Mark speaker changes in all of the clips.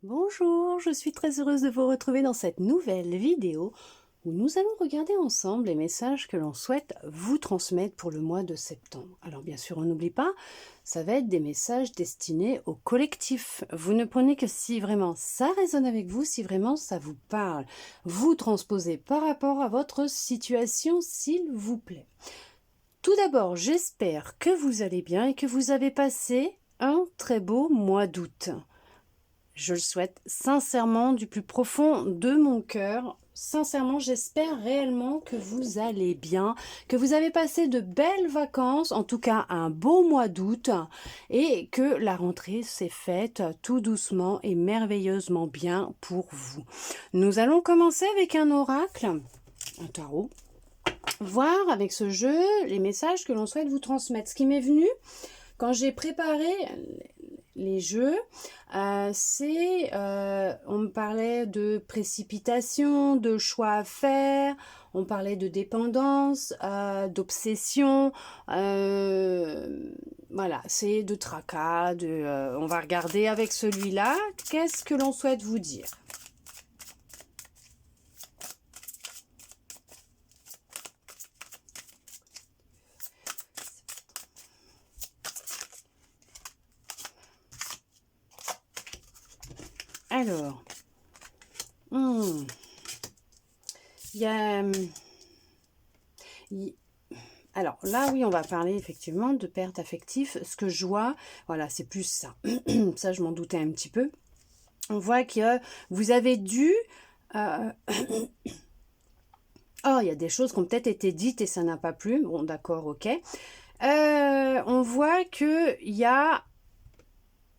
Speaker 1: Bonjour, je suis très heureuse de vous retrouver dans cette nouvelle vidéo où nous allons regarder ensemble les messages que l'on souhaite vous transmettre pour le mois de septembre. Alors bien sûr, on n'oublie pas, ça va être des messages destinés au collectif. Vous ne prenez que si vraiment ça résonne avec vous, si vraiment ça vous parle. Vous transposez par rapport à votre situation, s'il vous plaît. Tout d'abord, j'espère que vous allez bien et que vous avez passé un très beau mois d'août. Je le souhaite sincèrement du plus profond de mon cœur. Sincèrement, j'espère réellement que vous allez bien, que vous avez passé de belles vacances, en tout cas un beau mois d'août, et que la rentrée s'est faite tout doucement et merveilleusement bien pour vous. Nous allons commencer avec un oracle, un tarot, voir avec ce jeu les messages que l'on souhaite vous transmettre. Ce qui m'est venu quand j'ai préparé les jeux, on me parlait de précipitation, de choix à faire, on parlait de dépendance, d'obsession, voilà, c'est de tracas, on va regarder avec celui-là, qu'est-ce que l'on souhaite vous dire ? Alors, il y a... Alors là, oui, on va parler effectivement de perte affective. Ce que je vois, voilà, c'est plus ça. Ça, je m'en doutais un petit peu. On voit que vous avez dû... Oh, il y a des choses qui ont peut-être été dites et ça n'a pas plu. Bon, d'accord, ok. On voit qu'il y a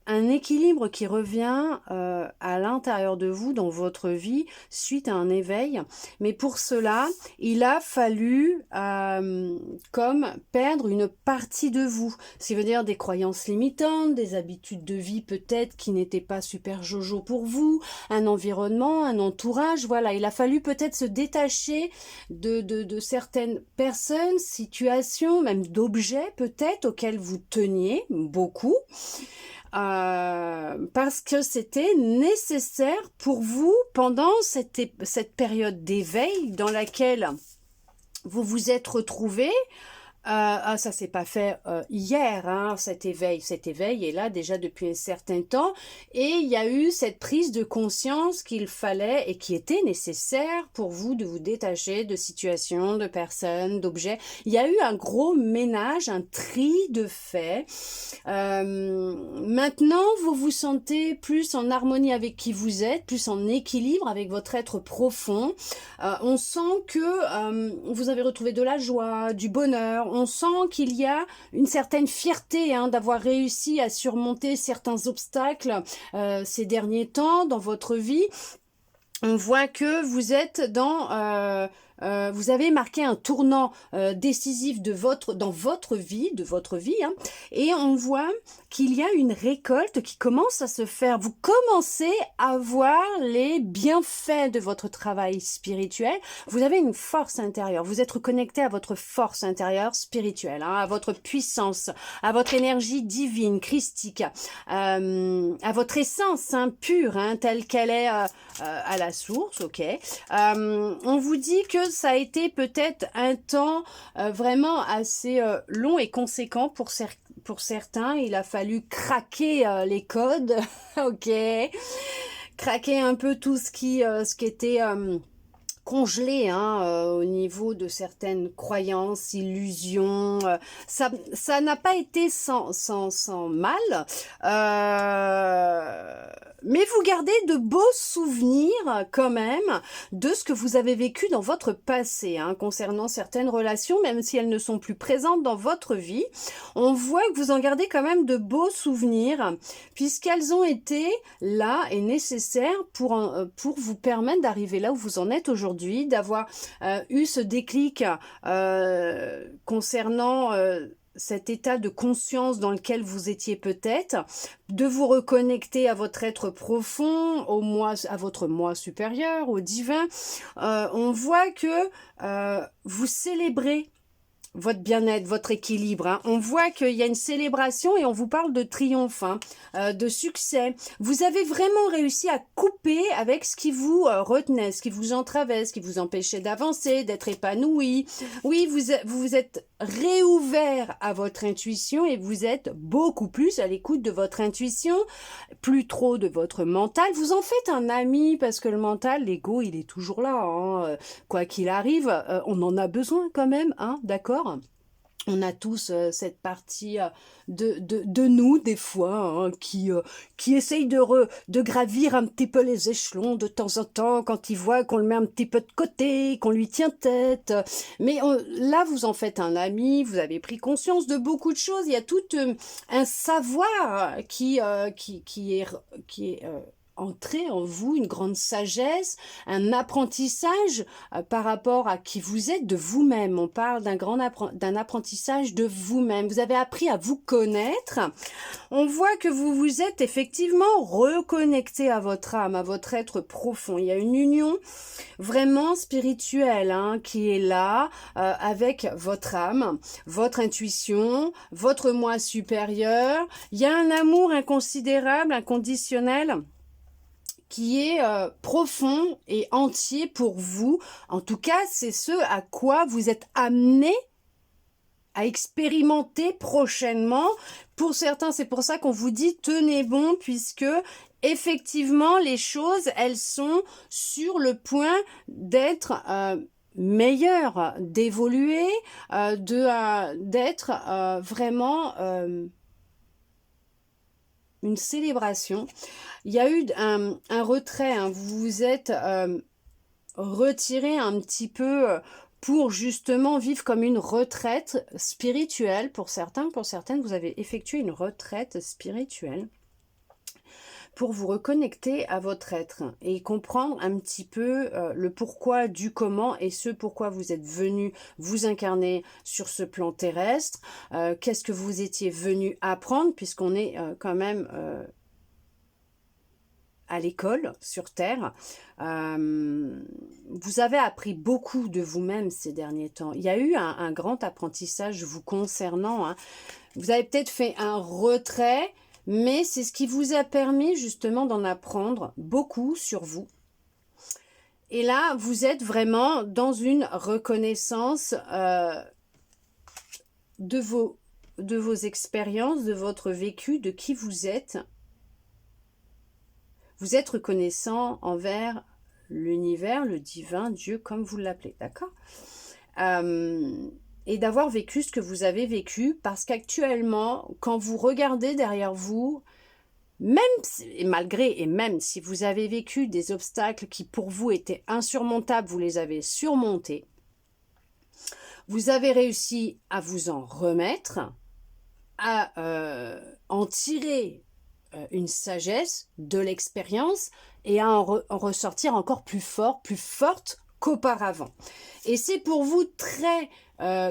Speaker 1: un équilibre qui revient à l'intérieur de vous, dans votre vie, suite à un éveil. Mais pour cela, il a fallu comme perdre une partie de vous. Ce qui veut dire des croyances limitantes, des habitudes de vie peut-être qui n'étaient pas super jojo pour vous, un environnement, un entourage. Voilà, il a fallu peut-être se détacher de certaines personnes, situations, même d'objets peut-être auxquels vous teniez beaucoup. Parce que c'était nécessaire pour vous pendant cette période d'éveil dans laquelle vous vous êtes retrouvés. Ça s'est pas fait hier, hein, cet éveil est là déjà depuis un certain temps et il y a eu cette prise de conscience qu'il fallait et qui était nécessaire pour vous de vous détacher de situations, de personnes, d'objets. Il y a eu un gros ménage, un tri de fait. Maintenant, vous vous sentez plus en harmonie avec qui vous êtes, plus en équilibre avec votre être profond. On sent que vous avez retrouvé de la joie, du bonheur. On sent qu'il y a une certaine fierté d'avoir réussi à surmonter certains obstacles ces derniers temps dans votre vie. On voit que vous êtes vous avez marqué un tournant décisif dans votre vie, et on voit qu'il y a une récolte qui commence à se faire. Vous commencez à voir les bienfaits de votre travail spirituel. Vous avez une force intérieure. Vous êtes reconnecté à votre force intérieure spirituelle, à votre puissance, à votre énergie divine, christique, à votre essence pure, telle qu'elle est à la source, ok. On vous dit que ça a été peut-être un temps vraiment assez long et conséquent pour certains. Il a fallu craquer les codes, ok, craquer un peu tout ce qui était congelé au niveau de certaines croyances, illusions. Ça n'a pas été sans mal. Mais vous gardez de beaux souvenirs quand même de ce que vous avez vécu dans votre passé concernant certaines relations, même si elles ne sont plus présentes dans votre vie. On voit que vous en gardez quand même de beaux souvenirs puisqu'elles ont été là et nécessaires pour vous permettre d'arriver là où vous en êtes aujourd'hui, d'avoir eu ce déclic concernant cet état de conscience dans lequel vous étiez peut-être, de vous reconnecter à votre être profond, à votre moi supérieur, au divin. On voit que vous célébrez votre bien-être, votre équilibre. Hein. On voit qu'il y a une célébration et on vous parle de triomphe, hein, de succès. Vous avez vraiment réussi à couper avec ce qui vous retenait, ce qui vous entravait, ce qui vous empêchait d'avancer, d'être épanoui. Oui, vous vous êtes réouvert à votre intuition et vous êtes beaucoup plus à l'écoute de votre intuition, plus trop de votre mental. Vous en faites un ami parce que le mental, l'ego, il est toujours là. Hein. Quoi qu'il arrive, on en a besoin quand même, hein, d'accord? On a tous cette partie de nous, des fois, hein, qui essaye de gravir un petit peu les échelons de temps en temps, quand il voit qu'on le met un petit peu de côté, qu'on lui tient tête. Mais là, vous en faites un ami, vous avez pris conscience de beaucoup de choses. Il y a tout un savoir qui est entrer en vous, une grande sagesse, un apprentissage par rapport à qui vous êtes, de vous-même. On parle d'un apprentissage de vous-même. Vous avez appris à vous connaître. On voit que vous vous êtes effectivement reconnecté à votre âme, à votre être profond. Il y a une union vraiment spirituelle, hein, qui est là avec votre âme, votre intuition, votre moi supérieur. Il y a un amour inconsidérable, inconditionnel, qui est profond et entier pour vous. En tout cas, c'est ce à quoi vous êtes amené à expérimenter prochainement. Pour certains, c'est pour ça qu'on vous dit tenez bon, puisque effectivement, les choses, elles sont sur le point d'être meilleures, d'évoluer, d'être vraiment une célébration. Il y a eu un retrait, hein. Vous vous êtes retiré un petit peu pour justement vivre comme une retraite spirituelle. Pour certains, pour certaines, vous avez effectué une retraite spirituelle pour vous reconnecter à votre être et comprendre un petit peu le pourquoi du comment et ce pourquoi vous êtes venu vous incarner sur ce plan terrestre. Qu'est-ce que vous étiez venu apprendre, puisqu'on est quand même à l'école sur Terre. Vous avez appris beaucoup de vous-même ces derniers temps. Il y a eu un grand apprentissage vous concernant. Hein. Vous avez peut-être fait un retrait, mais c'est ce qui vous a permis justement d'en apprendre beaucoup sur vous. Et là, vous êtes vraiment dans une reconnaissance de vos expériences, de votre vécu, de qui vous êtes. Vous êtes reconnaissant envers l'univers, le divin, Dieu, comme vous l'appelez, d'accord? Et d'avoir vécu ce que vous avez vécu, parce qu'actuellement, quand vous regardez derrière vous, même si vous avez vécu des obstacles qui pour vous étaient insurmontables, vous les avez surmontés, vous avez réussi à vous en remettre, à en tirer une sagesse, de l'expérience, et à en ressortir encore plus fort, plus forte qu'auparavant. Et c'est pour vous très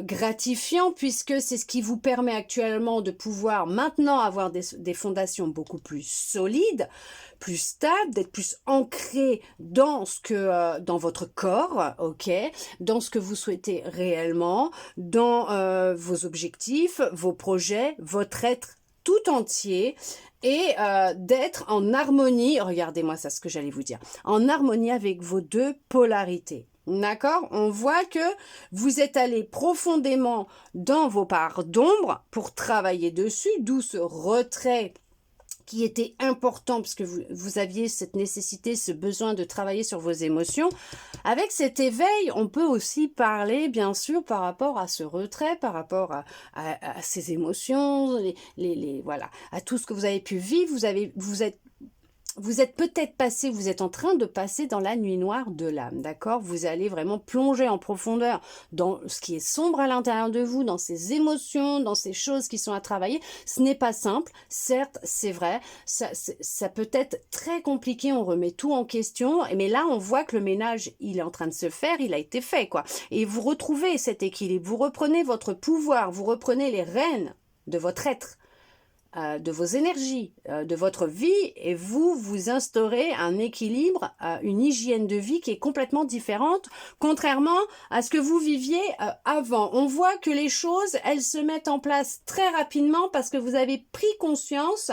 Speaker 1: gratifiant, puisque c'est ce qui vous permet actuellement de pouvoir maintenant avoir des fondations beaucoup plus solides, plus stables, d'être plus ancré dans dans votre corps, ok, dans ce que vous souhaitez réellement, dans vos objectifs, vos projets, votre être tout entier, et d'être en harmonie, regardez-moi ça, ce que j'allais vous dire, en harmonie avec vos deux polarités. D'accord? On voit que vous êtes allé profondément dans vos parts d'ombre pour travailler dessus, d'où ce retrait qui était important, parce que vous aviez cette nécessité, ce besoin de travailler sur vos émotions. Avec cet éveil, on peut aussi parler, bien sûr, par rapport à ce retrait, par rapport à ces émotions, voilà, à tout ce que vous avez pu vivre. Vous êtes peut-être passé, vous êtes en train de passer dans la nuit noire de l'âme, d'accord? Vous allez vraiment plonger en profondeur dans ce qui est sombre à l'intérieur de vous, dans ces émotions, dans ces choses qui sont à travailler. Ce n'est pas simple, certes, c'est vrai, ça peut être très compliqué, on remet tout en question, mais là, on voit que le ménage, il est en train de se faire, il a été fait, quoi. Et vous retrouvez cet équilibre, vous reprenez votre pouvoir, vous reprenez les rênes de votre être. de vos énergies, de votre vie, et vous instaurez un équilibre, une hygiène de vie qui est complètement différente, contrairement à ce que vous viviez avant. On voit que les choses, elles se mettent en place très rapidement parce que vous avez pris conscience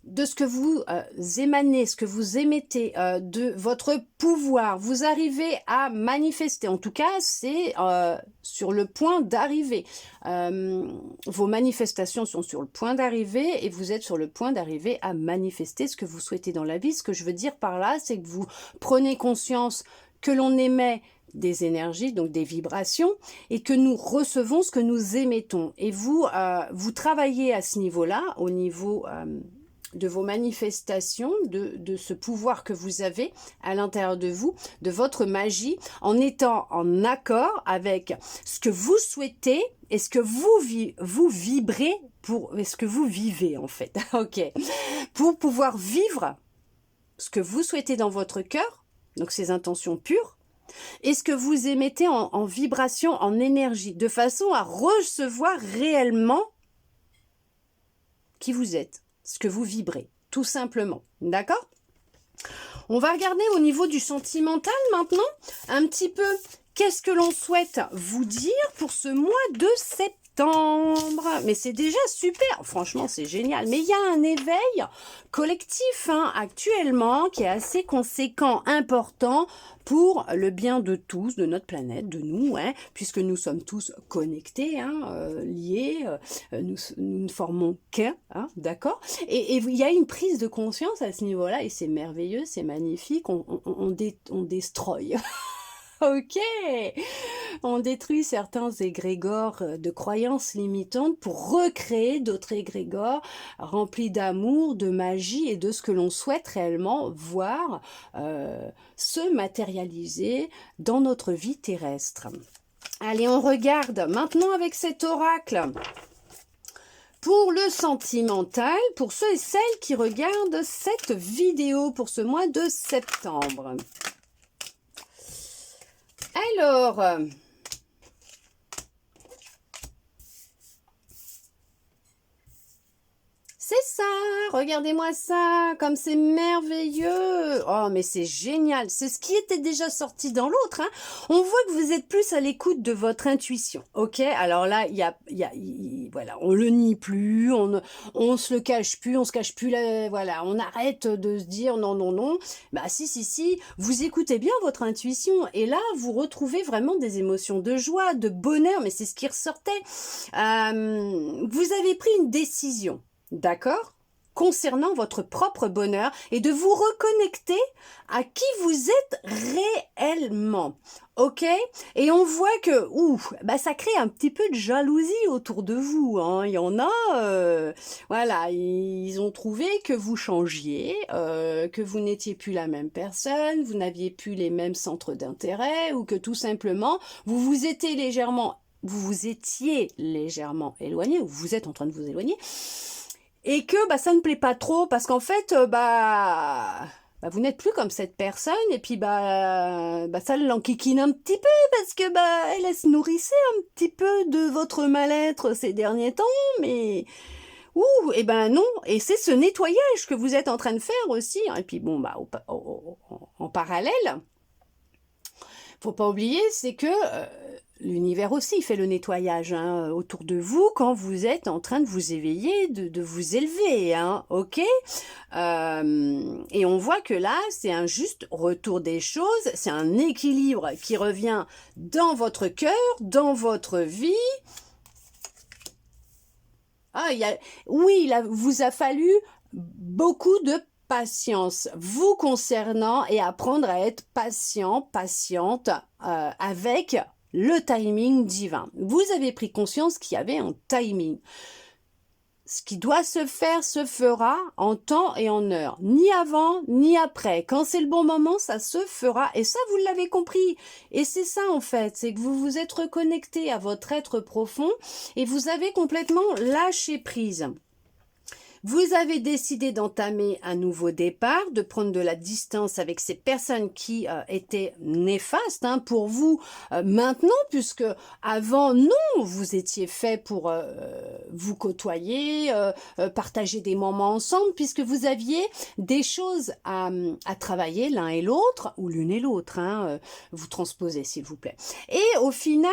Speaker 1: de ce que vous émanez, ce que vous émettez, de votre pouvoir. Vous arrivez à manifester. En tout cas, c'est sur le point d'arriver. Vos manifestations sont sur le point d'arriver et vous êtes sur le point d'arriver à manifester ce que vous souhaitez dans la vie. Ce que je veux dire par là, c'est que vous prenez conscience que l'on émet des énergies, donc des vibrations, et que nous recevons ce que nous émettons. Et vous, vous travaillez à ce niveau-là, au niveau de vos manifestations, de ce pouvoir que vous avez à l'intérieur de vous, de votre magie, en étant en accord avec ce que vous souhaitez et ce que vous vibrez pour ce que vous vivez en fait. Ok, pour pouvoir vivre ce que vous souhaitez dans votre cœur, donc ces intentions pures, et ce que vous émettez en vibration, en énergie, de façon à recevoir réellement qui vous êtes, ce que vous vibrez, tout simplement. D'accord ? On va regarder au niveau du sentimental maintenant, un petit peu qu'est-ce que l'on souhaite vous dire pour ce mois de septembre. Mais c'est déjà super, franchement c'est génial. Mais il y a un éveil collectif actuellement qui est assez conséquent, important pour le bien de tous, de notre planète, de nous, puisque nous sommes tous connectés, liés, nous ne formons qu'un, d'accord ? Et il y a une prise de conscience à ce niveau-là, et c'est merveilleux, c'est magnifique, on destroy. Ok, on détruit certains égrégores de croyances limitantes pour recréer d'autres égrégores remplis d'amour, de magie et de ce que l'on souhaite réellement voir se matérialiser dans notre vie terrestre. Allez, on regarde maintenant avec cet oracle. Pour le sentimental, pour ceux et celles qui regardent cette vidéo pour ce mois de septembre. Alors, c'est ça, regardez-moi ça, comme c'est merveilleux. Oh, mais c'est génial, c'est ce qui était déjà sorti dans l'autre. On voit que vous êtes plus à l'écoute de votre intuition, ok? Alors là, voilà, on le nie plus, on se le cache plus, on se cache plus, voilà, on arrête de se dire non, non, non. Bah si, vous écoutez bien votre intuition et là, vous retrouvez vraiment des émotions de joie, de bonheur, mais c'est ce qui ressortait. Vous avez pris une décision. D'accord ? Concernant votre propre bonheur et de vous reconnecter à qui vous êtes réellement. Ok ? Et on voit que ça crée un petit peu de jalousie autour de vous. Il y en a, voilà, ils ont trouvé que vous changiez, que vous n'étiez plus la même personne, vous n'aviez plus les mêmes centres d'intérêt ou que tout simplement vous vous étiez légèrement éloigné ou vous êtes en train de vous éloigner. Et que ça ne plaît pas trop parce qu'en fait vous n'êtes plus comme cette personne et puis ça l'enquiquine un petit peu parce que elle se nourrissait un petit peu de votre mal-être ces derniers temps, mais non, et c'est ce nettoyage que vous êtes en train de faire aussi, et puis en parallèle, faut pas oublier, c'est que l'univers aussi fait le nettoyage autour de vous quand vous êtes en train de vous éveiller, de vous élever, ok ? Et on voit que là, c'est un juste retour des choses, c'est un équilibre qui revient dans votre cœur, dans votre vie. Il vous a fallu beaucoup de patience vous concernant et apprendre à être patiente avec le timing divin. Vous avez pris conscience qu'il y avait un timing. Ce qui doit se faire se fera en temps et en heure, ni avant ni après. Quand c'est le bon moment, ça se fera. Et ça, vous l'avez compris. Et c'est ça en fait, c'est que vous vous êtes reconnecté à votre être profond et vous avez complètement lâché prise. Vous avez décidé d'entamer un nouveau départ, de prendre de la distance avec ces personnes qui étaient néfastes pour vous maintenant, puisque avant, non, vous étiez fait pour vous côtoyer, partager des moments ensemble, puisque vous aviez des choses à travailler l'un et l'autre, ou l'une et l'autre, vous transposez s'il vous plaît. Et au final,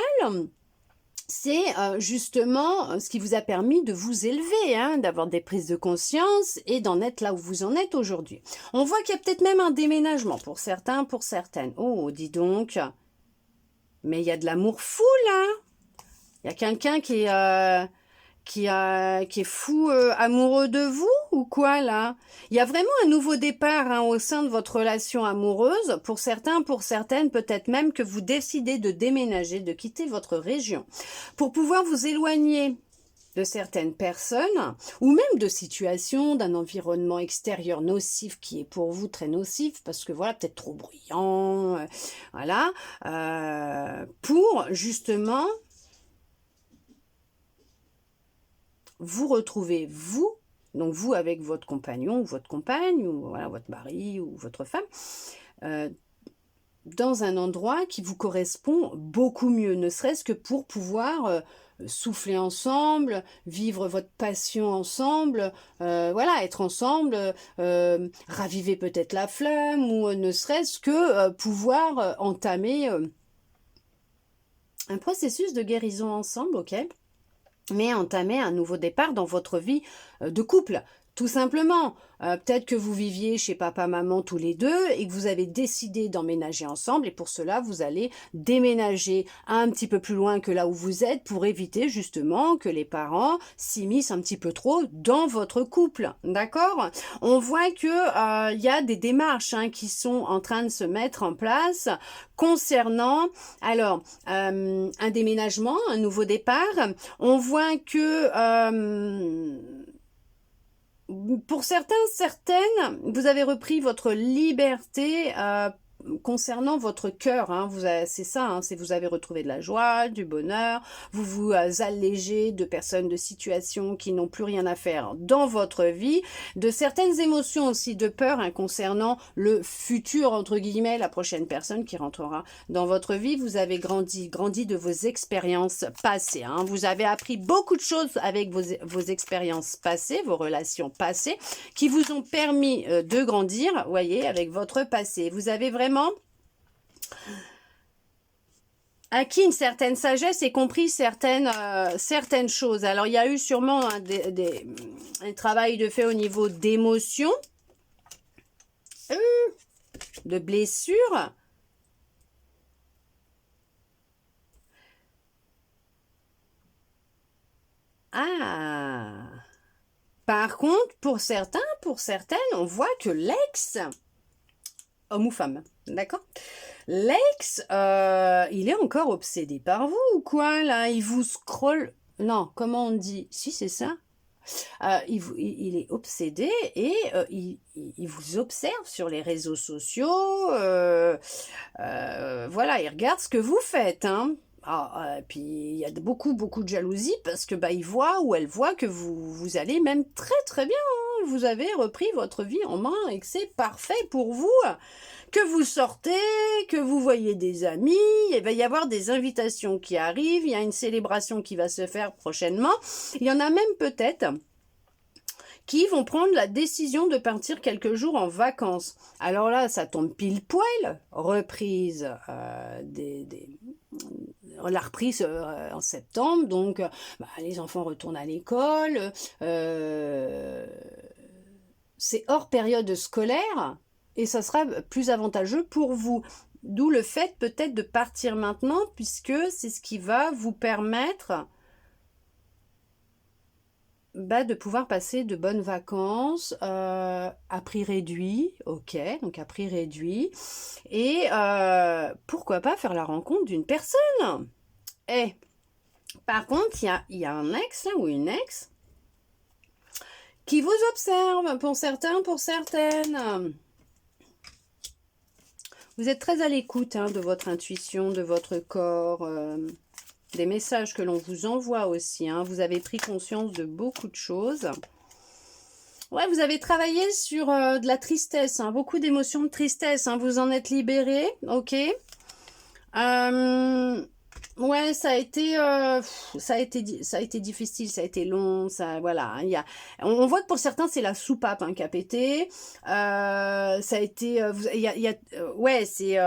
Speaker 1: c'est justement ce qui vous a permis de vous élever, d'avoir des prises de conscience et d'en être là où vous en êtes aujourd'hui. On voit qu'il y a peut-être même un déménagement pour certains, pour certaines. Oh, dis donc, mais il y a de l'amour fou là. Il y a quelqu'un qui est fou amoureux de vous ou quoi là? Il y a vraiment un nouveau départ au sein de votre relation amoureuse. Pour certains, pour certaines, peut-être même que vous décidez de déménager, de quitter votre région pour pouvoir vous éloigner de certaines personnes ou même de situations, d'un environnement extérieur nocif qui est pour vous très nocif parce que voilà, peut-être trop bruyant, voilà, pour justement vous retrouvez, vous, donc vous avec votre compagnon ou votre compagne, ou voilà, votre mari ou votre femme, dans un endroit qui vous correspond beaucoup mieux, ne serait-ce que pour pouvoir souffler ensemble, vivre votre passion ensemble, voilà, être ensemble, raviver peut-être la flamme, ou ne serait-ce que pouvoir entamer un processus de guérison ensemble, ok ? Mais entamer un nouveau départ dans votre vie de couple, tout simplement. Peut-être que vous viviez chez papa, maman tous les deux et que vous avez décidé d'emménager ensemble et pour cela, vous allez déménager un petit peu plus loin que là où vous êtes pour éviter justement que les parents s'immiscent un petit peu trop dans votre couple, d'accord? On voit que y a des démarches qui sont en train de se mettre en place concernant, alors, un déménagement, un nouveau départ. On voit que pour certains, certaines, vous avez repris votre liberté concernant votre cœur, c'est ça, c'est vous avez retrouvé de la joie, du bonheur, vous vous allégez de personnes, de situations qui n'ont plus rien à faire dans votre vie, de certaines émotions aussi de peur concernant le futur, entre guillemets, la prochaine personne qui rentrera dans votre vie. Vous avez grandi de vos expériences passées, vous avez appris beaucoup de choses avec vos expériences passées, vos relations passées, qui vous ont permis de grandir, voyez, avec votre passé. Vous avez vraiment acquis une certaine sagesse et compris certaines choses. Alors, il y a eu sûrement un travail de fait au niveau d'émotions, de blessures. Par contre, pour certains, pour certaines, on voit que l'ex, homme ou femme, d'accord? L'ex, il est encore obsédé par vous ou quoi, là? Il vous scrolle... Non, comment on dit? Si, c'est ça. Il est obsédé et il vous observe sur les réseaux sociaux. Voilà, il regarde ce que vous faites, puis il y a beaucoup de jalousie parce que il voit ou elle voit que vous allez même très très bien, vous avez repris votre vie en main et que c'est parfait pour vous, que vous sortez, que vous voyez des amis, il va y avoir des invitations qui arrivent, il y a une célébration qui va se faire prochainement, il y en a même peut-être qui vont prendre la décision de partir quelques jours en vacances. Alors là, ça tombe pile poil, reprise la reprise en septembre, donc les enfants retournent à l'école, c'est hors période scolaire et ça sera plus avantageux pour vous. D'où le fait peut-être de partir maintenant puisque c'est ce qui va vous permettre de pouvoir passer de bonnes vacances à prix réduit, ok, donc à prix réduit, et pourquoi pas faire la rencontre d'une personne. Par contre, il y a un ex là, ou une ex qui vous observe, pour certains, pour certaines. Vous êtes très à l'écoute de votre intuition, de votre corps, des messages que l'on vous envoie aussi. Vous avez pris conscience de beaucoup de choses. Ouais, vous avez travaillé sur de la tristesse, hein, beaucoup d'émotions de tristesse, hein, vous en êtes libéré, ok. Ouais, ça a été difficile, ça a été long, ça, voilà. Hein, on voit que pour certains c'est la soupape hein, qui a pété. Ça a été, ouais, c'est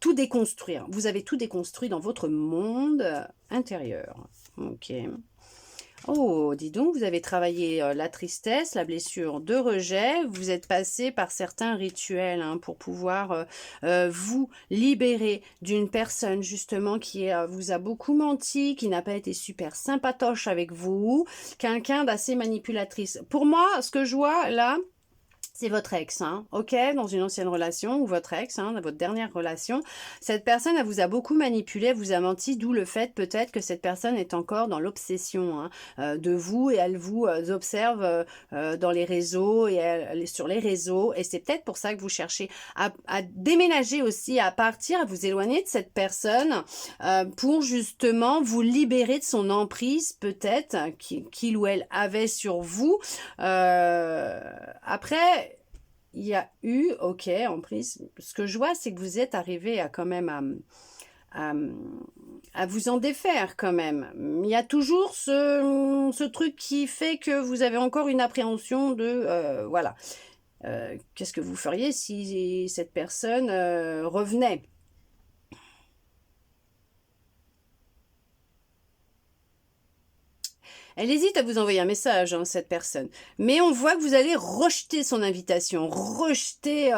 Speaker 1: tout déconstruire. Vous avez tout déconstruit dans votre monde intérieur. Ok. Oh, dis donc, vous avez travaillé la tristesse, la blessure de rejet. Vous êtes passé par certains rituels hein, pour pouvoir vous libérer d'une personne justement qui vous a beaucoup menti, qui n'a pas été super sympatoche avec vous, quelqu'un d'assez manipulatrice. Pour moi, ce que je vois là, c'est votre ex, hein, ok, dans une ancienne relation, ou votre ex, hein, dans votre dernière relation. Cette personne, elle vous a beaucoup manipulé, elle vous a menti, d'où le fait peut-être que cette personne est encore dans l'obsession hein, de vous, et elle vous observe dans les réseaux, et elle est sur les réseaux, et c'est peut-être pour ça que vous cherchez à déménager aussi, à partir, à vous éloigner de cette personne, pour justement vous libérer de son emprise, peut-être, qu'il ou elle avait sur vous. Après, il y a eu, ok, en prise, ce que je vois, c'est que vous êtes arrivé à quand même à, à vous en défaire quand même. Il y a toujours ce truc qui fait que vous avez encore une appréhension de, voilà, qu'est-ce que vous feriez si cette personne revenait? Elle hésite à vous envoyer un message, hein, cette personne. Mais on voit que vous allez rejeter son invitation, rejeter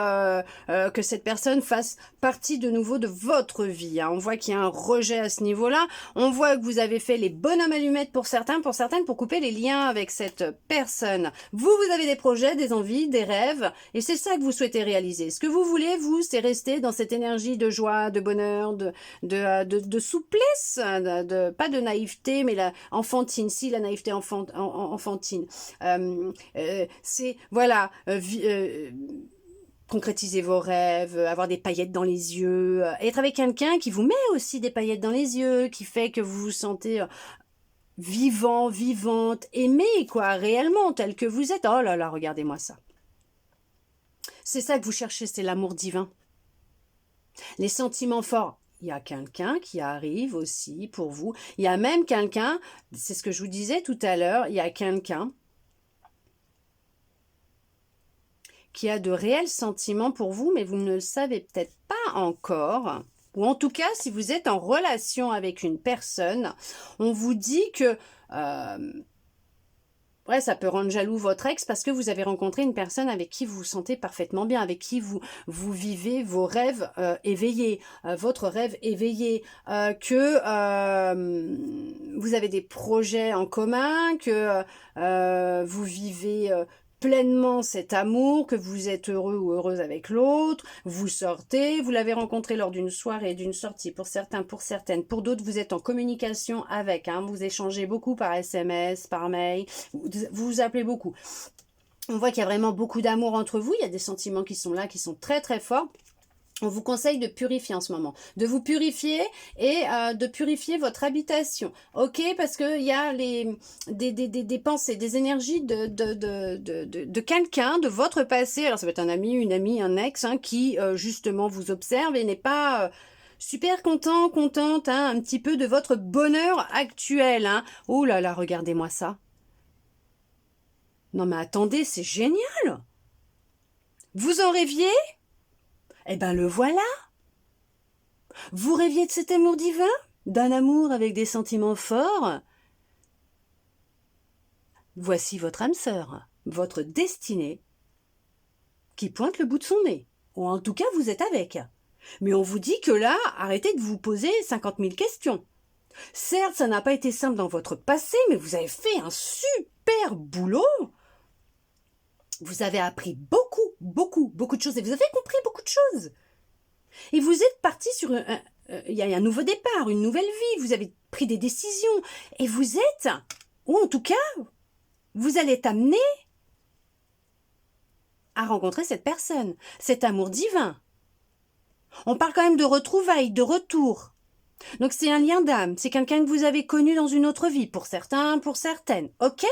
Speaker 1: que cette personne fasse partie de nouveau de votre vie. Hein. On voit qu'il y a un rejet à ce niveau-là. On voit que vous avez fait les bonhommes allumettes pour certains, pour certaines, pour couper les liens avec cette personne. Vous avez des projets, des envies, des rêves, et c'est ça que vous souhaitez réaliser. Ce que vous voulez, vous, c'est rester dans cette énergie de joie, de bonheur, de souplesse, pas de naïveté, mais la enfantine. Si la naïveté enfantine. C'est, voilà, concrétiser vos rêves, avoir des paillettes dans les yeux, être avec quelqu'un qui vous met aussi des paillettes dans les yeux, qui fait que vous vous sentez vivant, vivante, aimé, quoi, réellement, tel que vous êtes. Oh là là, regardez-moi ça. C'est ça que vous cherchez, c'est l'amour divin. Les sentiments forts. Il y a quelqu'un qui arrive aussi pour vous. Il y a même quelqu'un, c'est ce que je vous disais tout à l'heure, il y a quelqu'un qui a de réels sentiments pour vous, mais vous ne le savez peut-être pas encore. Ou en tout cas, si vous êtes en relation avec une personne, on vous dit que... ouais, ça peut rendre jaloux votre ex parce que vous avez rencontré une personne avec qui vous vous sentez parfaitement bien, avec qui vous vivez vos rêves éveillés, votre rêve éveillé, que vous avez des projets en commun, que vous vivez pleinement cet amour, que vous êtes heureux ou heureuse avec l'autre, vous sortez, vous l'avez rencontré lors d'une soirée, d'une sortie, pour certains, pour certaines, pour d'autres, vous êtes en communication avec, hein, vous échangez beaucoup par SMS, par mail, vous vous appelez beaucoup. On voit qu'il y a vraiment beaucoup d'amour entre vous, il y a des sentiments qui sont là, qui sont très très forts. On vous conseille de purifier en ce moment, de vous purifier et de purifier votre habitation, ok? Parce que il y a des pensées, des énergies de quelqu'un, de votre passé. Alors ça peut être un ami, une amie, un ex, hein, qui justement vous observe et n'est pas super content, contente, hein, un petit peu de votre bonheur actuel. Hein. Oh là là, regardez-moi ça. Non mais attendez, c'est génial. Vous en rêviez? Eh ben le voilà. Vous rêviez de cet amour divin? D'un amour avec des sentiments forts? Voici votre âme sœur, votre destinée, qui pointe le bout de son nez. Ou en tout cas, vous êtes avec. Mais on vous dit que là, arrêtez de vous poser 50 000 questions. Certes, ça n'a pas été simple dans votre passé, mais vous avez fait un super boulot. Vous avez appris beaucoup, beaucoup, beaucoup de choses et vous avez compris beaucoup de choses. Et vous êtes parti sur il y a un nouveau départ, une nouvelle vie. Vous avez pris des décisions et vous êtes, ou en tout cas, vous allez être amené à rencontrer cette personne, cet amour divin. On parle quand même de retrouvailles, de retour. Donc c'est un lien d'âme, c'est quelqu'un que vous avez connu dans une autre vie, pour certains, pour certaines, ok ?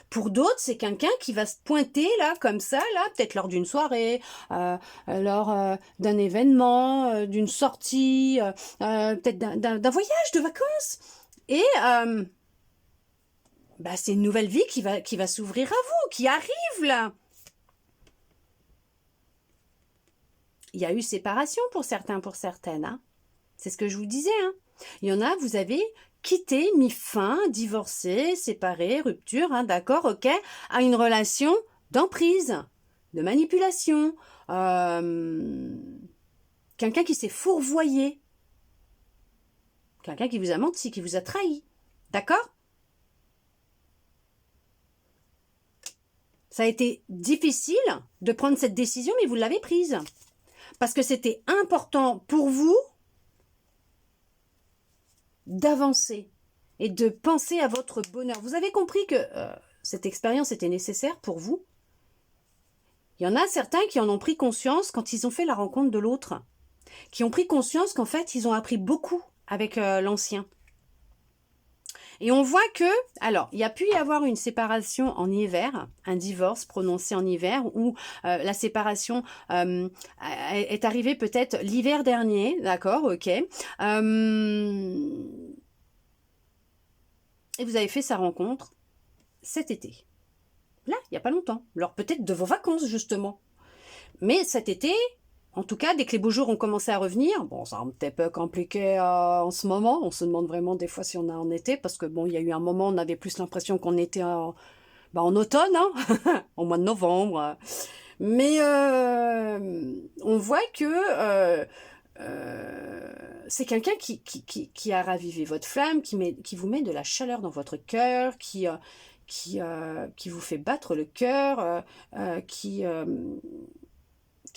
Speaker 1: Pour d'autres, c'est quelqu'un qui va se pointer là, comme ça, là, peut-être lors d'une soirée, lors d'un événement, d'une sortie, peut-être d'un voyage de vacances. Et bah, c'est une nouvelle vie qui va s'ouvrir à vous, qui arrive là. Il y a eu séparation pour certains, pour certaines. Hein. C'est ce que je vous disais. Hein. Il y en a, vous avez quitté, mis fin, divorcé, séparé, rupture, hein, d'accord, ok, à une relation d'emprise, de manipulation, quelqu'un qui s'est fourvoyé, quelqu'un qui vous a menti, qui vous a trahi, d'accord? Ça a été difficile de prendre cette décision, mais vous l'avez prise. Parce que c'était important pour vous d'avancer et de penser à votre bonheur. Vous avez compris que cette expérience était nécessaire pour vous. Il y en a certains qui en ont pris conscience quand ils ont fait la rencontre de l'autre, qui ont pris conscience qu'en fait, ils ont appris beaucoup avec l'ancien. Et on voit que, alors, il y a pu y avoir une séparation en hiver, un divorce prononcé en hiver, où la séparation est arrivée peut-être l'hiver dernier, d'accord, ok. Et vous avez fait sa rencontre cet été. Là, il n'y a pas longtemps. Alors peut-être de vos vacances, justement. Mais cet été, en tout cas, dès que les beaux jours ont commencé à revenir, bon, c'est un petit peu compliqué en ce moment. On se demande vraiment des fois si on est en été, parce que bon, il y a eu un moment, on avait plus l'impression qu'on était en automne, hein, au mois de novembre. Mais on voit que c'est quelqu'un qui a ravivé votre flamme, qui vous met de la chaleur dans votre cœur, qui vous fait battre le cœur, qui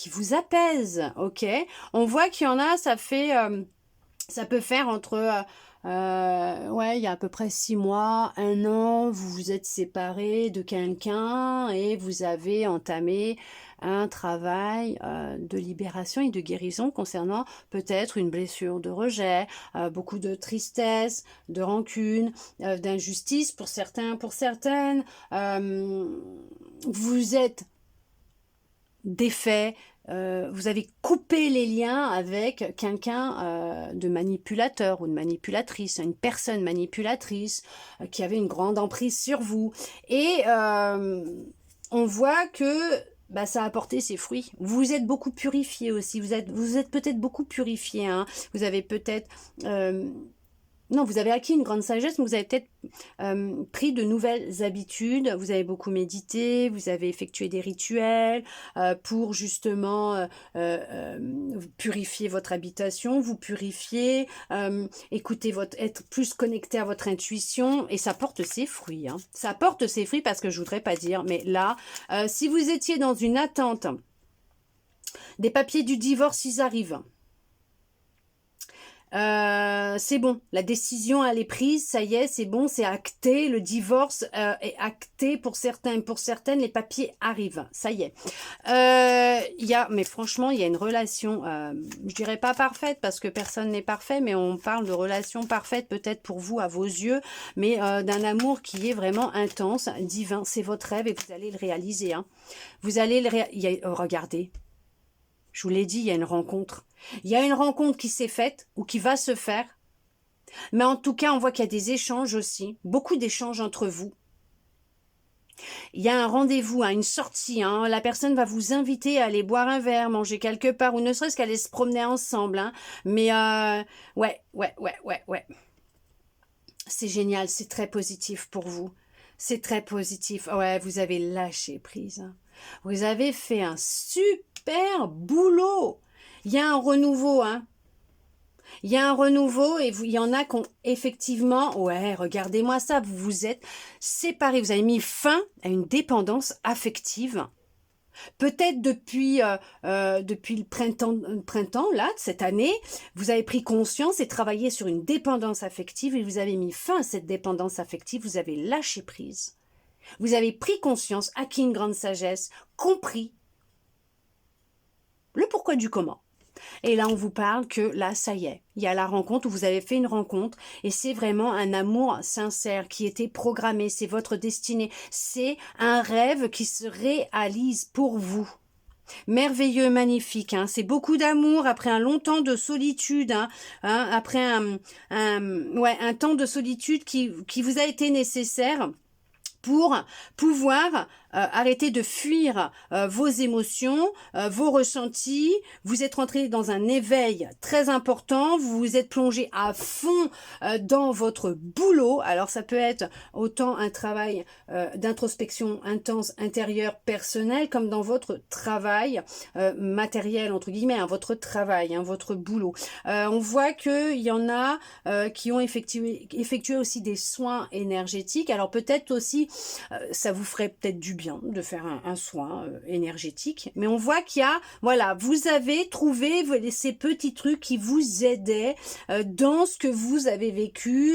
Speaker 1: vous apaise, ok? On voit qu'il y en a, ça peut faire entre, ouais, il y a à peu près 6 mois, 1 an, vous vous êtes séparés de quelqu'un et vous avez entamé un travail de libération et de guérison concernant peut-être une blessure de rejet, beaucoup de tristesse, de rancune, d'injustice pour certains, pour certaines. Vous êtes défait, vous avez coupé les liens avec quelqu'un de manipulateur ou de manipulatrice, une personne manipulatrice qui avait une grande emprise sur vous. Et on voit que bah, ça a apporté ses fruits. Vous êtes beaucoup purifié aussi. Vous êtes peut-être beaucoup purifié. Hein. Vous avez peut-être... non, vous avez acquis une grande sagesse, mais vous avez peut-être pris de nouvelles habitudes, vous avez beaucoup médité, vous avez effectué des rituels pour justement purifier votre habitation, vous purifier, écouter être plus connecté à votre intuition, et ça porte ses fruits. Hein. Ça porte ses fruits parce que je voudrais pas dire, mais là, si vous étiez dans une attente, des papiers du divorce, ils arrivent. C'est bon, la décision elle est prise, ça y est, c'est bon, c'est acté, le divorce est acté pour certains, pour certaines, les papiers arrivent, ça y est. Mais franchement, il y a une relation, je dirais pas parfaite parce que personne n'est parfait, mais on parle de relation parfaite peut-être pour vous à vos yeux, mais d'un amour qui est vraiment intense, divin, c'est votre rêve et vous allez le réaliser. Hein. Vous allez regardez. Je vous l'ai dit, il y a une rencontre. Il y a une rencontre qui s'est faite ou qui va se faire. Mais en tout cas, on voit qu'il y a des échanges aussi. Beaucoup d'échanges entre vous. Il y a un rendez-vous, hein, une sortie. Hein. La personne va vous inviter à aller boire un verre, manger quelque part, ou ne serait-ce qu'aller se promener ensemble. Hein. Mais ouais. C'est génial, c'est très positif pour vous. C'est très positif. Ouais, vous avez lâché prise. Hein. Vous avez fait un super boulot. Il y a un renouveau, hein. Il y a un renouveau et il y en a qui ont effectivement, ouais, regardez-moi ça, vous vous êtes séparés, vous avez mis fin à une dépendance affective. Peut-être depuis le printemps, là, de cette année, vous avez pris conscience et travaillé sur une dépendance affective et vous avez mis fin à cette dépendance affective, vous avez lâché prise. Vous avez pris conscience, acquis une grande sagesse, compris le pourquoi du comment. Et là, on vous parle que là, ça y est, il y a la rencontre où vous avez fait une rencontre et c'est vraiment un amour sincère qui était programmé, c'est votre destinée, c'est un rêve qui se réalise pour vous. Merveilleux, magnifique, hein. C'est beaucoup d'amour après un long temps de solitude, après un temps de solitude qui vous a été nécessaire pour pouvoir arrêter de fuir vos émotions, vos ressentis. Vous êtes rentré dans un éveil très important, vous vous êtes plongé à fond dans votre boulot. Alors ça peut être autant un travail d'introspection intense intérieure personnelle comme dans votre travail matériel entre guillemets, hein, votre travail, hein, votre boulot. On voit qu'il y en a qui ont effectué aussi des soins énergétiques. Alors peut-être aussi ça vous ferait peut-être du bien de faire un soin énergétique, mais on voit qu'il y a, voilà, vous avez trouvé ces petits trucs qui vous aidaient dans ce que vous avez vécu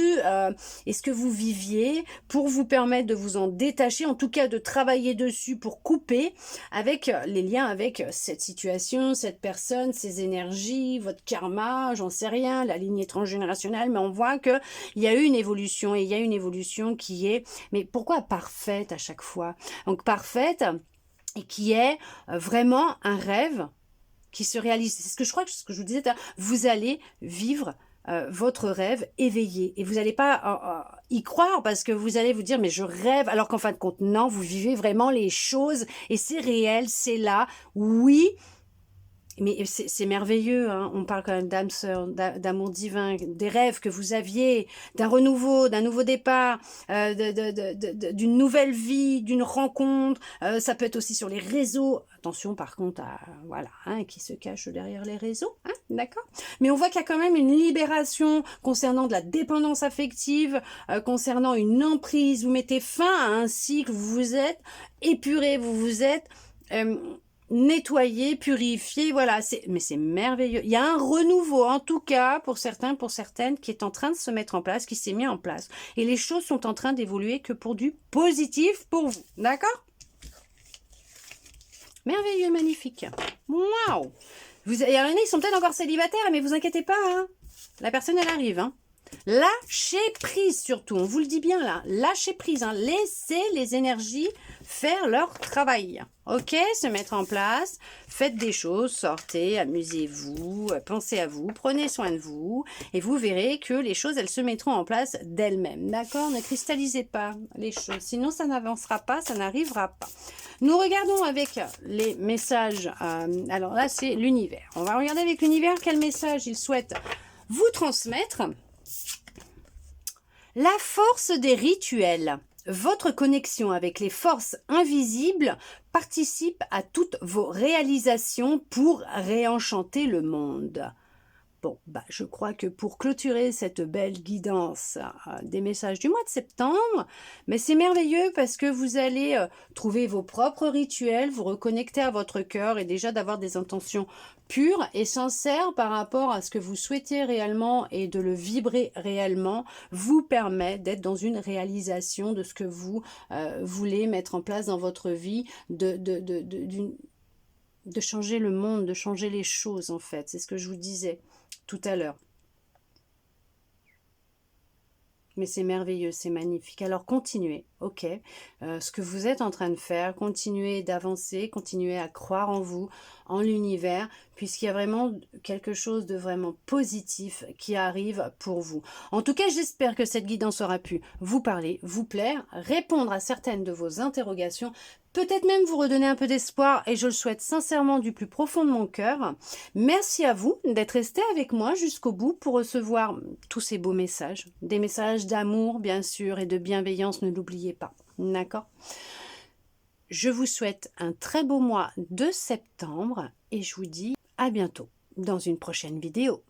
Speaker 1: et ce que vous viviez pour vous permettre de vous en détacher, en tout cas de travailler dessus pour couper avec les liens avec cette situation, cette personne, ces énergies, votre karma, j'en sais rien, la lignée transgénérationnelle, mais on voit que il y a eu une évolution et il y a une évolution qui est, mais pourquoi parfaite à chaque fois? Donc parfaite et qui est vraiment un rêve qui se réalise. C'est ce que je crois, ce que je vous disais, vous allez vivre votre rêve éveillé et vous n'allez pas y croire parce que vous allez vous dire mais je rêve, alors qu'en fin de compte non, vous vivez vraiment les choses et c'est réel, c'est là, oui. Mais c'est merveilleux, hein. On parle quand même d'âme sœur, d'amour divin, des rêves que vous aviez, d'un renouveau, d'un nouveau départ, d'une nouvelle vie, d'une rencontre. Ça peut être aussi sur les réseaux. Attention par contre à, voilà, hein, qui se cache derrière les réseaux, hein, d'accord? Mais on voit qu'il y a quand même une libération concernant de la dépendance affective, concernant une emprise. Vous mettez fin à un cycle, vous vous êtes épuré, vous vous êtes... nettoyer, purifier, voilà, mais c'est merveilleux. Il y a un renouveau, en tout cas, pour certains, pour certaines, qui est en train de se mettre en place, qui s'est mis en place. Et les choses sont en train d'évoluer que pour du positif pour vous. D'accord? Merveilleux, magnifique. Waouh! Il y en a, ils sont peut-être encore célibataires, mais vous inquiétez pas, hein. La personne, elle arrive, hein. Lâchez prise surtout, on vous le dit bien là, lâchez prise, hein. Laissez les énergies faire leur travail, ok, se mettre en place, faites des choses, sortez, amusez-vous, pensez à vous, prenez soin de vous, et vous verrez que les choses, elles se mettront en place d'elles-mêmes, d'accord? Ne cristallisez pas les choses, sinon ça n'avancera pas, ça n'arrivera pas. Nous regardons avec les messages, alors là c'est l'univers, on va regarder avec l'univers quel message il souhaite vous transmettre. La force des rituels. Votre connexion avec les forces invisibles participe à toutes vos réalisations pour réenchanter le monde. Bon, je crois que pour clôturer cette belle guidance des messages du mois de septembre, mais c'est merveilleux parce que vous allez trouver vos propres rituels, vous reconnecter à votre cœur et déjà d'avoir des intentions pures et sincères par rapport à ce que vous souhaitez réellement et de le vibrer réellement vous permet d'être dans une réalisation de ce que vous voulez mettre en place dans votre vie, de changer le monde, de changer les choses en fait, c'est ce que je vous disais tout à l'heure. Mais c'est merveilleux, c'est magnifique. Alors continuez, ok, ce que vous êtes en train de faire, continuez d'avancer, continuez à croire en vous, en l'univers, puisqu'il y a vraiment quelque chose de vraiment positif qui arrive pour vous. En tout cas, j'espère que cette guidance aura pu vous parler, vous plaire, répondre à certaines de vos interrogations, peut-être même vous redonner un peu d'espoir et je le souhaite sincèrement du plus profond de mon cœur. Merci à vous d'être resté avec moi jusqu'au bout pour recevoir tous ces beaux messages. Des messages d'amour bien sûr et de bienveillance, ne l'oubliez pas. D'accord ? Je vous souhaite un très beau mois de septembre et je vous dis à bientôt dans une prochaine vidéo.